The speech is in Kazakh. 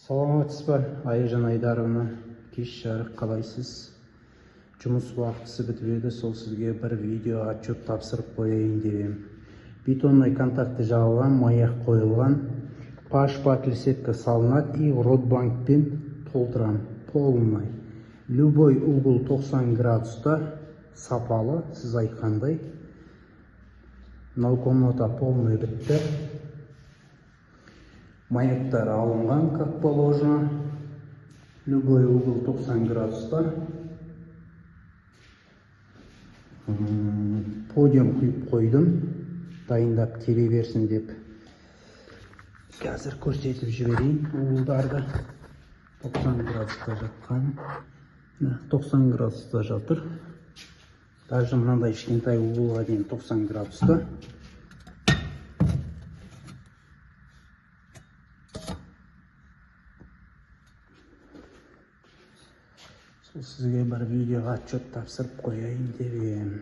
Саламатсыз ба, Айжан Айдаровна? Кеш жарық, қалайсыз? Жұмыс уақытысы бітіп еді, сол сізге бір видео отчет тапсырып қояйын деп. Бетонный контакты жағылған, маяк қойылған, паш-патль сетка салынады и ротбанкпен толтырам. Полный. Любой угол 90 градуста сапалы, сіз айтқандай. Мынау комната полный бітті. Маяктар алынған, как положено. Любой угол 90 градуста. Подиум құйып қойдым. Дайындап келе берсін деп. Қазір көрсетіп жіберейін угылдарды. 90 градуста жатқан. 90 градуста жатыр. Даже мынандай кішкентай угылға дейін 90 градуста. Сізге бір видеоға отчет тапсырып қояйын деп едім.